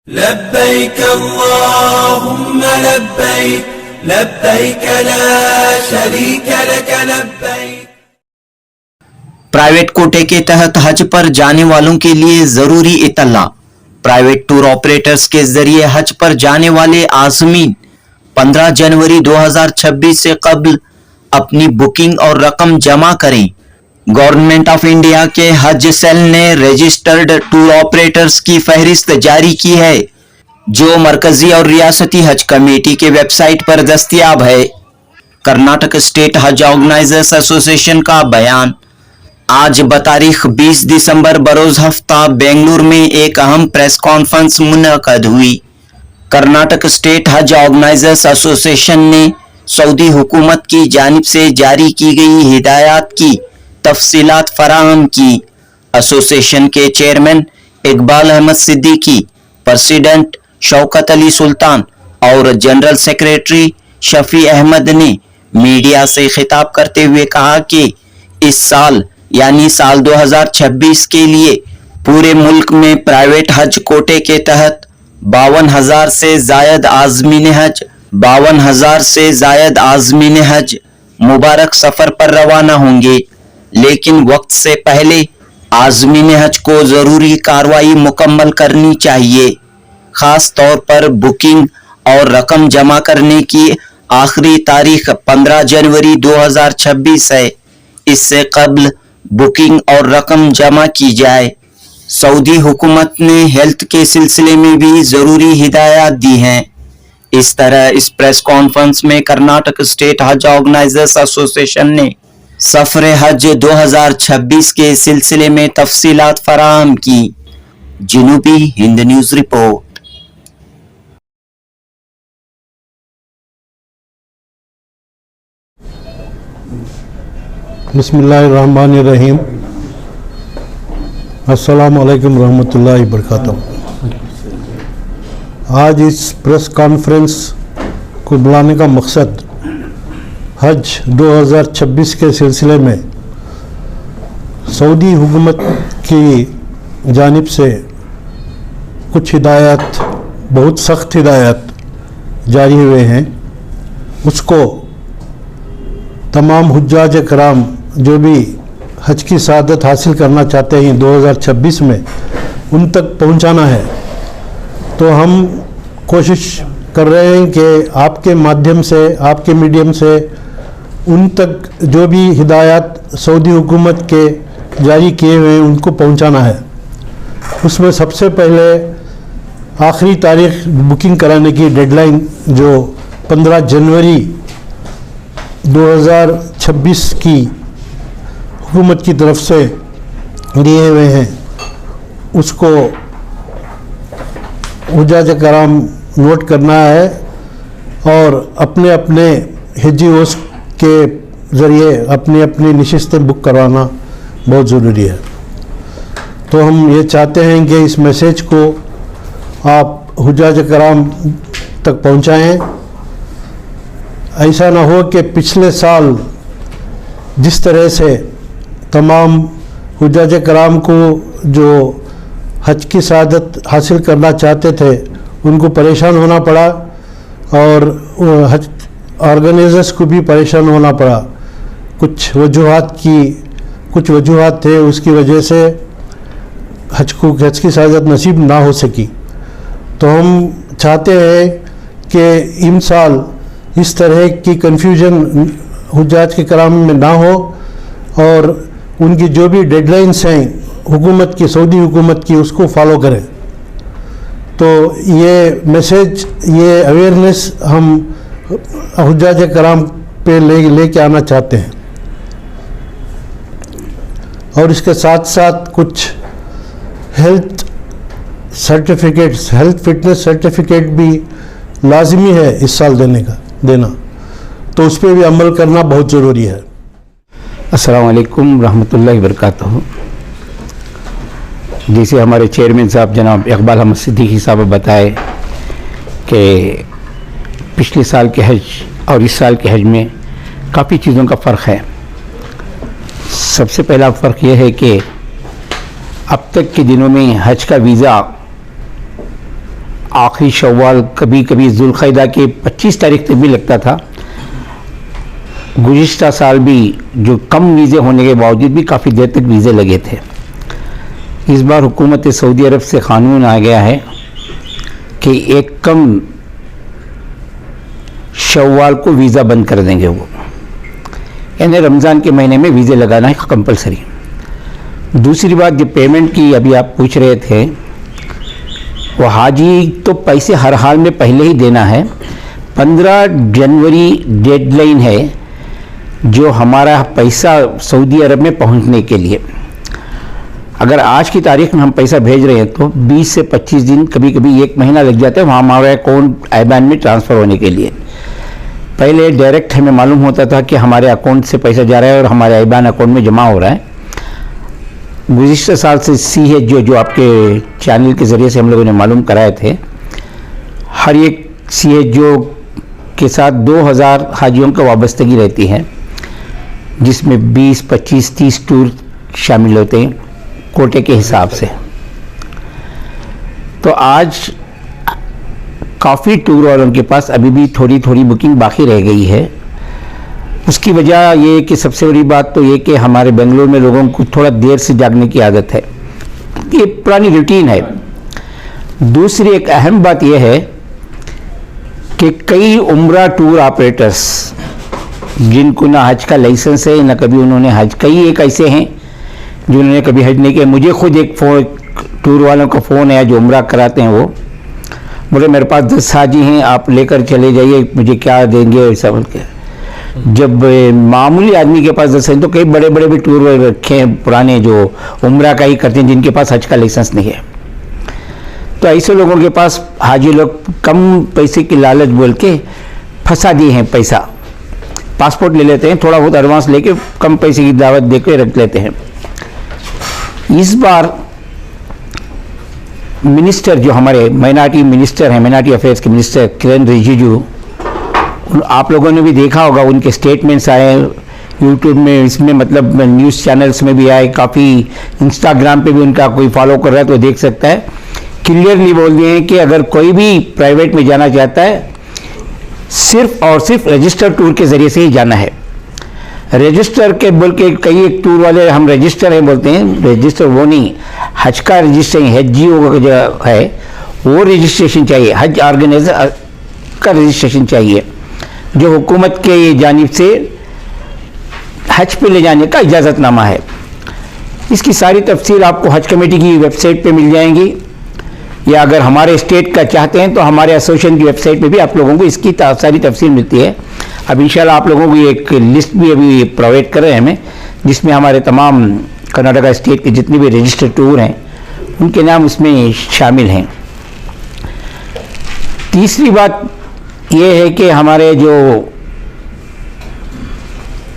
लब्बैक अल्लाहुम्मा लब्बैक लब्बैक ला शरीक लक लब्बैक। प्राइवेट कोटे के तहत हज पर जाने वालों के लिए जरूरी इत्तला। प्राइवेट टूर ऑपरेटर्स के जरिए हज पर जाने वाले आज़मीन 15 जनवरी 2026 से कबल अपनी बुकिंग और रकम जमा करें। गवर्नमेंट ऑफ इंडिया के हज सेल ने रजिस्टर्ड टूर ऑपरेटर्स की फहरिस्त जारी की है, जो मरकजी और रियासती हज कमेटी के वेबसाइट पर दस्तयाब है। कर्नाटक स्टेट हज ऑर्गेनाइजर्स एसोसिएशन का बयान। आज बतारीख 20 दिसंबर बरोज हफ्ता बेंगलुरु में एक अहम प्रेस कॉन्फ्रेंस मुनअक़द हुई। कर्नाटक स्टेट हज ऑर्गेनाइजर्स एसोसिएशन ने सऊदी हुकूमत की जानिब से जारी की गई हिदायत की तफसीलात फराहम की। एसोसिएशन के चेयरमैन इकबाल अहमद सिद्दीकी, प्रेसिडेंट शौकत अली सुल्तान और जनरल सेक्रेटरी शफी अहमद ने मीडिया से खिताब करते हुए कहा कि इस साल यानी साल 2026 के लिए पूरे मुल्क में प्राइवेट हज कोटे के तहत 52,000 से जायद आज़मीन हज मुबारक सफर पर रवाना होंगे, लेकिन वक्त से पहले आज़मीन हज को जरूरी कार्रवाई मुकम्मल करनी चाहिए। खास तौर पर बुकिंग और रकम जमा करने की आखिरी तारीख 15 जनवरी 2026 है। इससे कबल बुकिंग और रकम जमा की जाए। सऊदी हुकूमत ने हेल्थ के सिलसिले में भी जरूरी हिदायत दी हैं। इस तरह इस प्रेस कॉन्फ्रेंस में कर्नाटक स्टेट हज ऑर्गेनाइजर्स एसोसिएशन ने सफर हज 2026 के सिलसिले में तफसीलात फराहम की। जनूबी हिंद न्यूज रिपोर्ट। बिस्मिल्लाहिर्रहमानिर्रहीम। अस्सलामु अलैकुम रहमतुल्लाहि बरकातहू। आज इस प्रेस कॉन्फ्रेंस को बुलाने का मकसद हज 2026 के सिलसिले में सऊदी हुकूमत की जानिब से कुछ हिदायत, बहुत सख्त हिदायत जारी हुए हैं, उसको तमाम हुज्जाज कराम जो भी हज की सआदत हासिल करना चाहते हैं 2026 में, उन तक पहुंचाना है। तो हम कोशिश कर रहे हैं कि आपके माध्यम से, आपके मीडियम से उन तक जो भी हिदायत सऊदी हुकूमत के जारी किए हुए हैं उनको पहुंचाना है। उसमें सबसे पहले आखिरी तारीख बुकिंग कराने की डेडलाइन जो 15 जनवरी 2026 की हुकूमत की तरफ से दिए हुए हैं, उसको हुज्जाज कराम नोट करना है और अपने अपने हिजी होस्ट के ज़रिए अपनी अपनी नशिस्तें बुक करवाना बहुत ज़रूरी है। तो हम ये चाहते हैं कि इस मैसेज को आप हुज्जाज कराम तक पहुंचाएं। ऐसा ना हो कि पिछले साल जिस तरह से तमाम हुज्जाज कराम को जो हज की सआदत हासिल करना चाहते थे उनको परेशान होना पड़ा और हज ऑर्गेनाइजर्स को भी परेशान होना पड़ा। कुछ वजूहात थे, उसकी वजह से हज की सआदत नसीब ना हो सकी। तो हम चाहते हैं कि इन साल इस तरह की कन्फ्यूजन हुज्जाज के कराम में ना हो और उनकी जो भी डेडलाइंस हैं हुकूमत की, सऊदी हुकूमत की, उसको फॉलो करें। तो ये मैसेज, ये अवेयरनेस हम हुज्जाज कराम पे लेके आना चाहते हैं। और इसके साथ साथ कुछ health certificates, health fitness certificate भी लाजिमी है इस साल देना, तो उस पर भी अमल करना बहुत ज़रूरी है। अस्सलाम वालेकुम रहमतुल्लाहि बरकातहू। जैसे हमारे चेयरमैन साहब जनाब इकबाल अहमद सिद्दीकी साहब बताए कि पिछले साल के हज और इस साल के हज में काफ़ी चीज़ों का फ़र्क है। सबसे पहला फ़र्क यह है कि अब तक के दिनों में हज का वीज़ा आखिरी शव्वाल, कभी कभी जुल्क़ईदा के 25 तारीख तक भी लगता था। गुज़िश्ता साल भी जो कम वीज़े होने के बावजूद भी काफ़ी देर तक वीज़े लगे थे। इस बार हुकूमत सऊदी अरब से क़ानून आ गया है कि एक कम शव्वाल को वीज़ा बंद कर देंगे वो, यानी रमज़ान के महीने में वीज़े लगाना है कंपलसरी। दूसरी बात, जो पेमेंट की अभी आप पूछ रहे थे, वो हाजी तो पैसे हर हाल में पहले ही देना है। 15 जनवरी डेडलाइन है जो हमारा पैसा सऊदी अरब में पहुंचने के लिए। अगर आज की तारीख में हम पैसा भेज रहे हैं तो 20 से 25 दिन, कभी कभी 1 महीना लग जाता है वहाँ हमारे अकाउंट आईबैन में ट्रांसफ़र होने के लिए। पहले डायरेक्ट हमें मालूम होता था कि हमारे अकाउंट से पैसा जा रहा है और हमारे आईबैन अकाउंट में जमा हो रहा है। गुज़िश्ता साल से CH जो आपके चैनल के ज़रिए से हम लोगों ने मालूम कराए थे, हर एक CH के साथ 2000 हाजियों का वाबस्तगी रहती है, जिसमें 20, 25, 30 टूर शामिल होते हैं कोटे के हिसाब से। तो आज काफ़ी टूर वालों के पास अभी भी थोड़ी थोड़ी बुकिंग बाकी रह गई है। उसकी वजह ये कि सबसे बड़ी बात तो ये कि हमारे बेंगलुरु में लोगों को थोड़ा देर से जागने की आदत है, ये पुरानी रूटीन है। दूसरी एक अहम बात यह है कि कई उम्रा टूर ऑपरेटर्स जिनको ना हज का लाइसेंस है, ना कभी उन्होंने हज, कई एक ऐसे हैं जिन्होंने कभी हज नहीं किया। मुझे खुद एक टूर वालों का फ़ोन है जो उम्रा कराते हैं, वो बोले मेरे पास 10 हाजी हैं, आप लेकर चले जाइए, मुझे क्या देंगे ऐसा बोल के। जब मामूली आदमी के पास 10 हैं तो कई बड़े बड़े भी टूर रखे हैं पुराने जो उम्रा का ही करते हैं, जिनके पास हज का लाइसेंस नहीं है। तो ऐसे लोगों के पास हाजी लोग कम पैसे की लालच बोल के फंसा दिए हैं पैसा, पासपोर्ट ले लेते हैं, थोड़ा बहुत एडवांस लेके कम पैसे की दावत देकर रख लेते हैं। इस बार मिनिस्टर जो हमारे माइनॉरिटी मिनिस्टर हैं, माइनॉरिटी अफेयर्स के मिनिस्टर किरेन रिजिजू, आप लोगों ने भी देखा होगा, उनके स्टेटमेंट्स आए यूट्यूब में, इसमें मतलब न्यूज़ चैनल्स में भी आए, काफ़ी इंस्टाग्राम पे भी उनका कोई फॉलो कर रहा है तो देख सकता है। क्लियरली बोल दिए हैं कि अगर कोई भी प्राइवेट में जाना चाहता है सिर्फ और सिर्फ रजिस्टर टूर के ज़रिए से ही जाना है। रजिस्टर के बोल के कई एक टूर वाले हम रजिस्टर हैं बोलते हैं, रजिस्टर वो नहीं, हज का रजिस्टर HGO का जो है वो रजिस्ट्रेशन चाहिए, हज ऑर्गेनाइजर का रजिस्ट्रेशन चाहिए जो हुकूमत के जानिब से हज पे ले जाने का इजाज़तनामा है। इसकी सारी तफसील आपको हज कमेटी की वेबसाइट पे मिल जाएंगी, या अगर हमारे स्टेट का चाहते हैं तो हमारे एसोसिएशन की वेबसाइट पे भी आप लोगों को इसकी सारी तफसील मिलती है। अब इंशाल्लाह आप लोगों को एक लिस्ट भी अभी प्रोवाइड कर रहे हैं हमें, जिसमें हमारे तमाम कर्नाटका स्टेट के जितने भी रजिस्टर्ड टूर हैं उनके नाम उसमें शामिल हैं। तीसरी बात ये है कि हमारे जो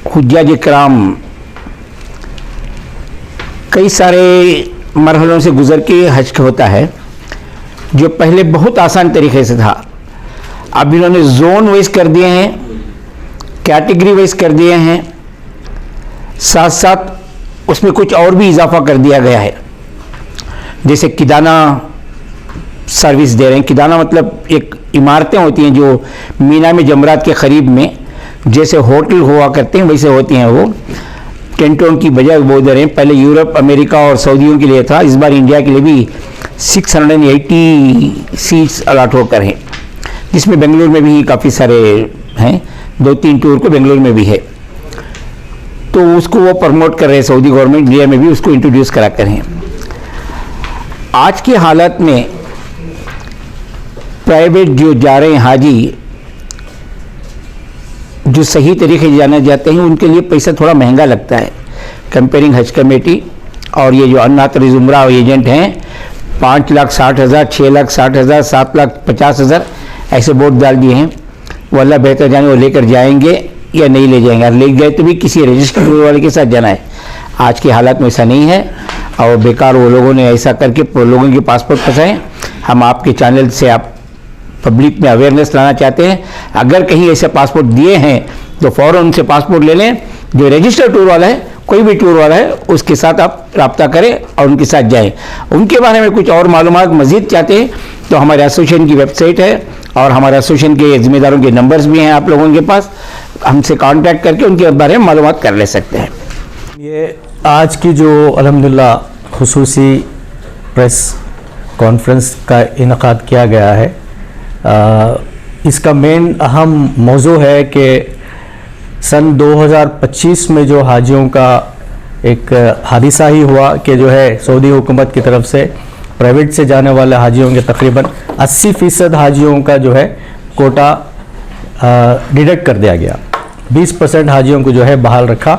हुज्जाज इकराम कई सारे मरहलों से गुजर के हज होता है, जो पहले बहुत आसान तरीके से था, अब इन्होंने जोन वाइज कर दिए हैं, कैटेगरी वाइज कर दिए हैं, साथ साथ उसमें कुछ और भी इजाफा कर दिया गया है। जैसे किदाना सर्विस दे रहे हैं। किदाना मतलब एक इमारतें होती हैं जो मीना में जमरात के करीब में जैसे होटल हुआ करते हैं वैसे होती हैं, वो टेंटों की बजाय वो दे रहे हैं। पहले यूरोप, अमेरिका और सऊदियों के लिए था, इस बार इंडिया के लिए भी 680 सीट्स अलाट होकर हैं, जिसमें बेंगलुरु में भी काफ़ी सारे हैं, 2-3 टूर को बेंगलुरु में भी है। तो उसको वो प्रमोट कर रहे हैं, सऊदी गवर्नमेंट इंडिया में भी उसको इंट्रोड्यूस करा कर हैं। आज की हालत में प्राइवेट जो जा रहे हैं हाजी, जो सही तरीके से जाना जाते हैं, उनके लिए पैसा थोड़ा महंगा लगता है कंपेयरिंग हज कमेटी और ये जो अनऑथराइज्ड उम्रा एजेंट हैं। 5,60,000, 6,60,000, 7,50,000 ऐसे बोर्ड डाल दिए हैं। वो अल्लाह बेहतर जाने, वो लेकर जाएंगे या नहीं ले जाएंगे। ले गए तो भी किसी रजिस्टर्ड वाले के साथ जाना है। आज की हालत में ऐसा नहीं है और बेकार वो लोगों ने ऐसा करके लोगों के पासपोर्ट फंसाए। हम आपके चैनल से आप पब्लिक में अवेयरनेस लाना चाहते हैं, अगर कहीं ऐसे पासपोर्ट दिए हैं तो फ़ौरन उनसे पासपोर्ट ले लें। जो रजिस्टर्ड टूर वाला है कोई भी टूर वाला है उसके साथ आप रब्ता करें और उनके साथ जाएं। उनके बारे में कुछ और मालूमात मज़ीद चाहते हैं तो हमारे एसोसिएशन की वेबसाइट है और हमारे एसोसिएशन के ज़िम्मेदारों के नंबर्स भी हैं आप लोगों के पास, हमसे कांटेक्ट करके उनके बारे में मालूमात कर ले सकते हैं। ये आज की जो अल्हम्दुलिल्लाह खुसूसी प्रेस कॉन्फ्रेंस का इनकाद किया गया है, इसका मेन अहम मौजू है कि सन 2025 में जो हाजियों का एक हादिसा ही हुआ कि जो है सऊदी हुकूमत की तरफ से प्राइवेट से जाने वाले हाजियों के तकरीबन 80% हाजियों का जो है कोटा डिडक्ट कर दिया गया, 20% हाजियों को जो है बहाल रखा।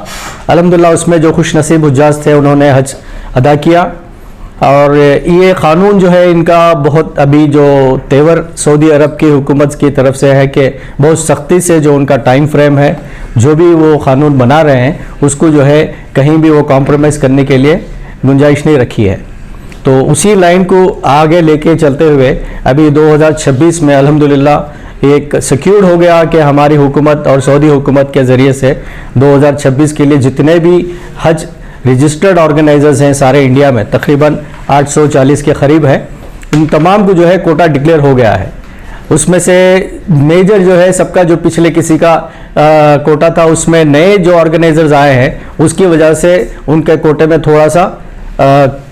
अल्हम्दुलिल्लाह उसमें जो खुश नसीब हुज्जाज थे उन्होंने हज अदा किया और ये क़ानून जो है इनका बहुत अभी जो तेवर सऊदी अरब की हुकूमत की तरफ से है कि बहुत सख्ती से जो उनका टाइम फ्रेम है, जो भी वो क़ानून बना रहे हैं उसको जो है कहीं भी वो कॉम्प्रोमाइज़ करने के लिए गुंजाइश नहीं रखी है। तो उसी लाइन को आगे लेके चलते हुए अभी 2026 में अल्हम्दुलिल्लाह एक सिक्योर्ड हो गया कि हमारी हुकूमत और सऊदी हुकूमत के ज़रिए से 2026 के लिए जितने भी हज रजिस्टर्ड ऑर्गेनाइजर्स हैं सारे इंडिया में तकरीबन 840 के करीब है, इन तमाम को जो है कोटा डिक्लेयर हो गया है। उसमें से मेजर जो है सबका जो पिछले किसी का कोटा था उसमें नए जो ऑर्गेनाइजर्स आए हैं उसकी वजह से उनके कोटे में थोड़ा सा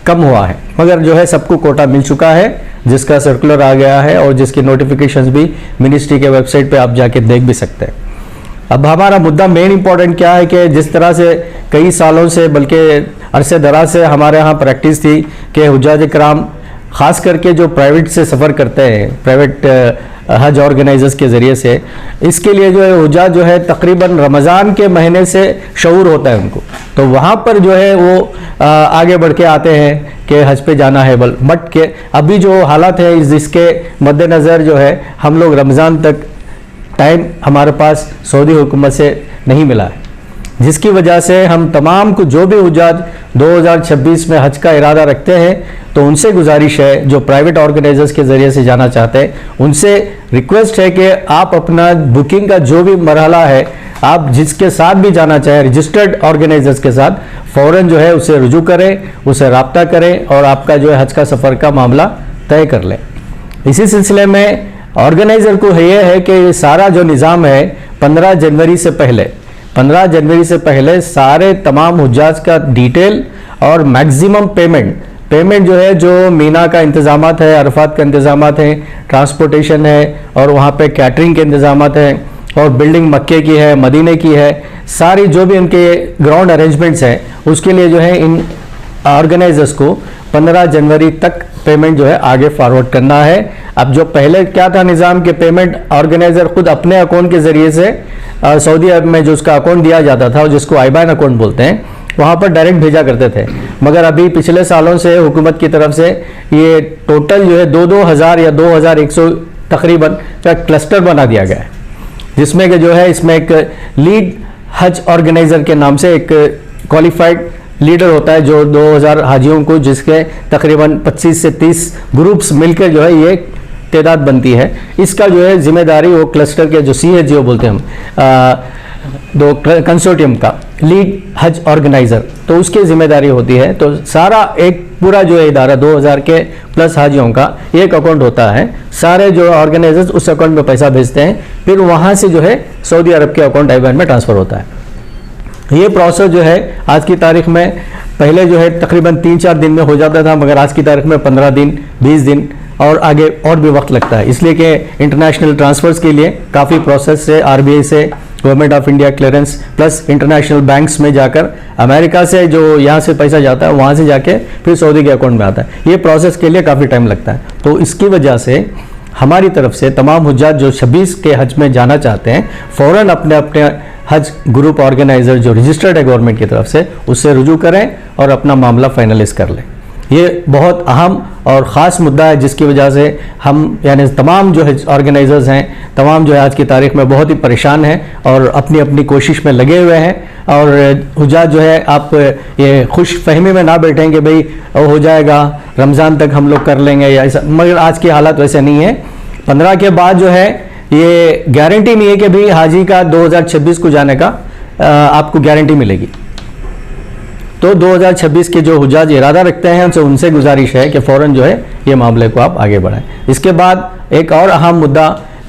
कम हुआ है, मगर जो है सबको कोटा मिल चुका है जिसका सर्कुलर आ गया है और जिसकी नोटिफिकेशंस भी मिनिस्ट्री के वेबसाइट पे आप जाके देख भी सकते हैं। अब हमारा मुद्दा मेन इंपॉर्टेंट क्या है कि जिस तरह से कई सालों से बल्कि अरसे दराज से हमारे यहाँ प्रैक्टिस थी कि हुज्जाज कराम ख़ास करके जो प्राइवेट से सफ़र करते हैं, प्राइवेट हज ऑर्गेनाइजर्स के ज़रिए से, इसके लिए जो है हुज्जाज जो है तकरीबन रमज़ान के महीने से शऊर होता है उनको, तो वहाँ पर जो है वो आगे बढ़ के आते हैं कि हज पे जाना है। बट के अभी जो हालात है जिसके मद्देनज़र जो है हम लोग रमज़ान तक टाइम हमारे पास सऊदी हुकूमत से नहीं मिला है, जिसकी वजह से हम तमाम को जो भी हुज्जाज 2026 में हज का इरादा रखते हैं तो उनसे गुजारिश है, जो प्राइवेट ऑर्गेनाइजर्स के ज़रिए से जाना चाहते हैं उनसे रिक्वेस्ट है कि आप अपना बुकिंग का जो भी मरहला है, आप जिसके साथ भी जाना चाहें रजिस्टर्ड ऑर्गेनाइजर्स के साथ फ़ौरन जो है उसे रुजू करें, उसे रब्ता करें और आपका जो है हज का सफ़र का मामला तय कर लें। इसी सिलसिले में ऑर्गेनाइज़र को ये है कि सारा जो निज़ाम है 15 जनवरी से पहले सारे तमाम हुज्जाज का डिटेल और मैक्सिमम पेमेंट जो है, जो मीना का इंतज़ामात है, अरफात का इंतज़ामात है, ट्रांसपोर्टेशन है और वहाँ पे कैटरिंग के इंतज़ामात हैं और बिल्डिंग मक्के की है, मदीने की है, सारी जो भी उनके ग्राउंड अरेंजमेंट्स हैं उसके लिए जो है इन ऑर्गेनाइजर्स को 15 जनवरी तक पेमेंट जो है आगे फॉरवर्ड करना है। अब जो पहले क्या था निज़ाम के पेमेंट ऑर्गेनाइजर खुद अपने अकाउंट के ज़रिए से सऊदी अरब में जो उसका अकाउंट दिया जाता था जिसको आईबान अकाउंट बोलते हैं वहाँ पर डायरेक्ट भेजा करते थे, मगर अभी पिछले सालों से हुकूमत की तरफ से ये टोटल जो है 2,000 या 2,100 तकरीबन का क्लस्टर बना दिया गया है, जिसमें कि जो है इसमें एक लीड हज ऑर्गेनाइजर के नाम से एक क्वालिफाइड लीडर होता है जो 2000 हाजियों को, जिसके तकरीबन 25 से 30 ग्रुप्स मिलकर जो है ये तादाद बनती है। इसका जो है जिम्मेदारी वो क्लस्टर के जो CHGO बोलते हैं हम दो कंसोर्टियम का लीड हज ऑर्गेनाइजर, तो उसकी जिम्मेदारी होती है। तो सारा एक पूरा जो है इदारा 2000 के प्लस हाजियों का एक अकाउंट होता है, सारे जो ऑर्गेनाइजर्स उस अकाउंट में पैसा भेजते हैं, फिर वहाँ से जो है सऊदी अरब के अकाउंट आईबान में ट्रांसफ़र होता है। ये प्रोसेस जो है आज की तारीख में पहले जो है तकरीबन 3-4 दिन में हो जाता था, मगर आज की तारीख में 15 दिन 20 दिन और आगे और भी वक्त लगता है, इसलिए कि इंटरनेशनल ट्रांसफ़र्स के लिए काफ़ी प्रोसेस से RBI से government of India clearance plus international banks में जाकर अमेरिका से जो यहाँ से पैसा जाता है वहाँ से जाके फिर सऊदी के अकाउंट में आता है। ये प्रोसेस के लिए काफ़ी टाइम लगता है। तो इसकी वजह से हमारी तरफ से तमाम हुज्जाज जो 26 के हज में जाना चाहते हैं फ़ौरन अपने अपने हज ग्रुप ऑर्गेनाइजर जो रजिस्टर्ड है गवर्नमेंट की तरफ से उससे रुजू करें और अपना मामला फाइनलाइज कर लें। ये बहुत अहम और ख़ास मुद्दा है जिसकी वजह से हम यानी तमाम जो है ऑर्गेनाइजर्स हैं, तमाम जो है आज की तारीख में बहुत ही परेशान हैं और अपनी अपनी कोशिश में लगे हुए हैं। और हुज्जाज जो है आप ये खुश फहमी में ना बैठें कि भाई हो जाएगा रमज़ान तक हम लोग कर लेंगे या ऐसा, मगर आज की हालत वैसे नहीं है। 15 के बाद जो है ये गारंटी नहीं है कि भाई हाजी का 2026 को जाने का आपको गारंटी मिलेगी। तो 2026 के जो हुजाज इरादा रखते हैं उनसे गुजारिश है कि फ़ौरन जो है ये मामले को आप आगे बढ़ाएं। इसके बाद एक और अहम मुद्दा,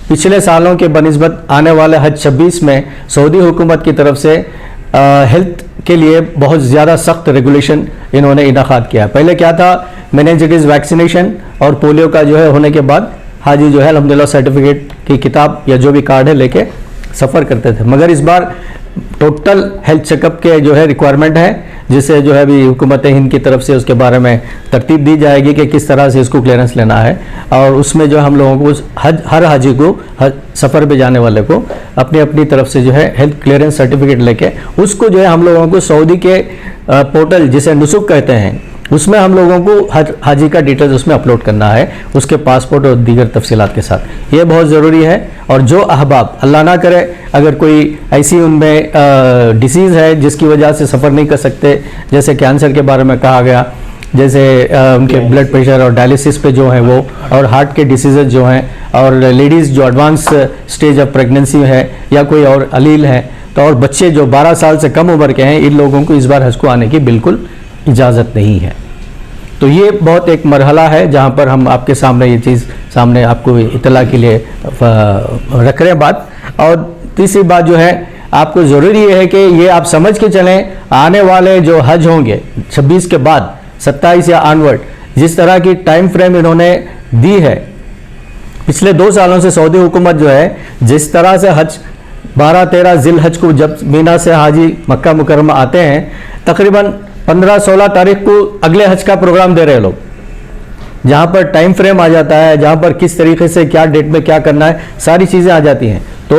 पिछले सालों के बनिस्बत आने वाले हज 26 में सऊदी हुकूमत की तरफ से हेल्थ के लिए बहुत ज़्यादा सख्त रेगुलेशन इन्होंने इनाकाद किया। पहले क्या था, मेनिंजाइटिस वैक्सीनेशन और पोलियो का जो है होने के बाद हाजी जो है अल्हम्दुलिल्लाह सर्टिफिकेट की किताब या जो भी कार्ड है लेके सफ़र करते थे, मगर इस बार टोटल हेल्थ चेकअप के जो है रिक्वायरमेंट है, जिसे जो है अभी हुकूमत हिंद की तरफ से उसके बारे में तरतीब दी जाएगी कि किस तरह से इसको क्लियरेंस लेना है। और उसमें जो हम लोगों को हर हाजी को सफ़र पे जाने वाले को अपनी अपनी तरफ से जो है हेल्थ क्लियरेंस सर्टिफिकेट लेके उसको जो है हम लोगों को सऊदी के पोर्टल जिसे नुसुक कहते हैं उसमें हम लोगों को हर हाजी का डिटेल्स उसमें अपलोड करना है, उसके पासपोर्ट और दीगर तफसीलात के साथ। ये बहुत ज़रूरी है। और जो अहबाब अल्लाह ना करे अगर कोई ऐसी उनमें डिसीज़ है जिसकी वजह से सफ़र नहीं कर सकते, जैसे कैंसर के बारे में कहा गया, जैसे उनके ब्लड प्रेशर और डायलिसिस पे जो है वो, और हार्ट के डिसीज़ जो हैं, और लेडीज़ जो एडवांस स्टेज ऑफ प्रेगनेंसी है या कोई और अलील है, तो और बच्चे जो 12 साल से कम उम्र के हैं, इन लोगों को इस बार हज को आने की बिल्कुल इजाज़त नहीं है। तो ये बहुत एक मरहला है जहाँ पर हम आपके सामने ये चीज़ सामने आपको इतला के लिए रख रहे हैं बात। और तीसरी बात जो है आपको ज़रूरी है कि ये आप समझ के चलें, आने वाले जो हज होंगे 26 के बाद 27 या ऑनवर्ड, जिस तरह की टाइम फ्रेम इन्होंने दी है, पिछले 2 सालों से सऊदी हुकूमत जो है जिस तरह से हज 12-13 जिल हज को जब मीना से हाजी मक्का मुकरमा आते हैं, तकरीबन 15-16 तारीख को अगले हज का प्रोग्राम दे रहे लोग, जहाँ पर टाइम फ्रेम आ जाता है, जहाँ पर किस तरीके से क्या डेट में क्या करना है, सारी चीज़ें आ जाती हैं। तो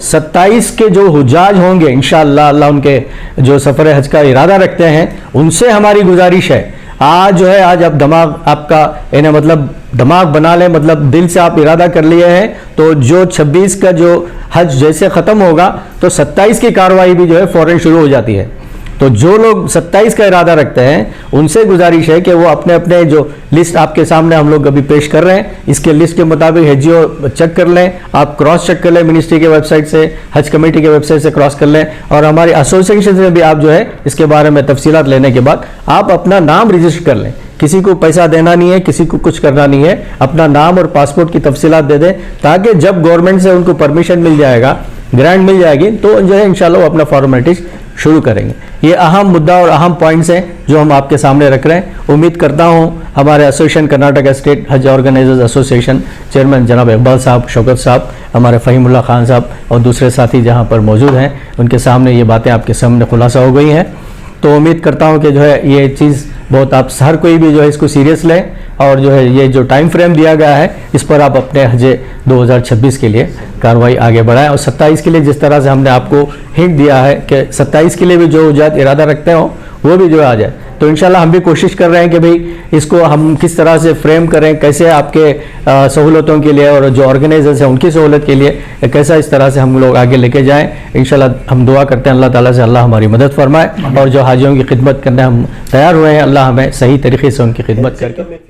27 के जो हुजाज होंगे इंशाअल्लाह, अल्लाह उनके जो सफ़र हज का इरादा रखते हैं उनसे हमारी गुजारिश है, आज जो है आज आप दिमाग आपका इन्हें मतलब दिमाग बना लें, मतलब दिल से आप इरादा कर लिए हैं, तो जो 26 का जो हज जैसे ख़त्म होगा तो 27 की कार्रवाई भी जो है फ़ौरन शुरू हो जाती है। तो जो लोग 27 का इरादा रखते हैं उनसे गुजारिश है कि वो अपने अपने जो लिस्ट आपके सामने हम लोग अभी पेश कर रहे हैं, इसके लिस्ट के मुताबिक हजियो चेक कर लें, आप क्रॉस चेक कर लें, मिनिस्ट्री के वेबसाइट से, हज कमेटी के वेबसाइट से क्रॉस कर लें, और हमारी एसोसिएशन से भी आप जो है इसके बारे में तफसीलात लेने के बाद आप अपना नाम रजिस्टर कर लें। किसी को पैसा देना नहीं है, किसी को कुछ करना नहीं है, अपना नाम और पासपोर्ट की तफसीलात दे दें, ताकि जब गवर्नमेंट से उनको परमिशन मिल जाएगा, ग्रांट मिल जाएगी, तो जो है इंशाल्लाह वो अपना फॉर्मेलिटीज शुरू करेंगे। ये अहम मुद्दा और अहम पॉइंट्स हैं जो हम आपके सामने रख रहे हैं। उम्मीद करता हूँ हमारे एसोसिएशन कर्नाटक स्टेट हज ऑर्गेनाइजर्स एसोसिएशन चेयरमैन जनाब इकबाल साहब, शौकत साहब, हमारे फ़हीमुल्लाह खान साहब और दूसरे साथी जहाँ पर मौजूद हैं, उनके सामने ये बातें आपके सामने खुलासा हो गई हैं। तो उम्मीद करता हूँ कि जो है ये चीज़ बहुत आप हर कोई भी जो है इसको सीरियस लें, और जो है ये जो टाइम फ्रेम दिया गया है इस पर आप अपने हज 2026 के लिए कार्रवाई आगे बढ़ाएं। और 27 के लिए जिस तरह से हमने आपको हिंट दिया है कि 27 के लिए भी जो हुज्जात इरादा रखते हो वो भी जो आ जाए, तो इंशाल्लाह हम भी कोशिश कर रहे हैं कि भाई इसको हम किस तरह से फ्रेम करें, कैसे आपके सहूलतों के लिए और जो ऑर्गेनाइजर्स हैं उनकी सहूलत के लिए कैसा इस तरह से हम लोग आगे लेके जाएं। इंशाल्लाह हम दुआ करते हैं अल्लाह ताला से अल्लाह हमारी मदद फरमाए, और जो हाजियों की खिदमत करने हम तैयार हुए हैं, अल्लाह हमें सही तरीके से उनकी खिदमत करके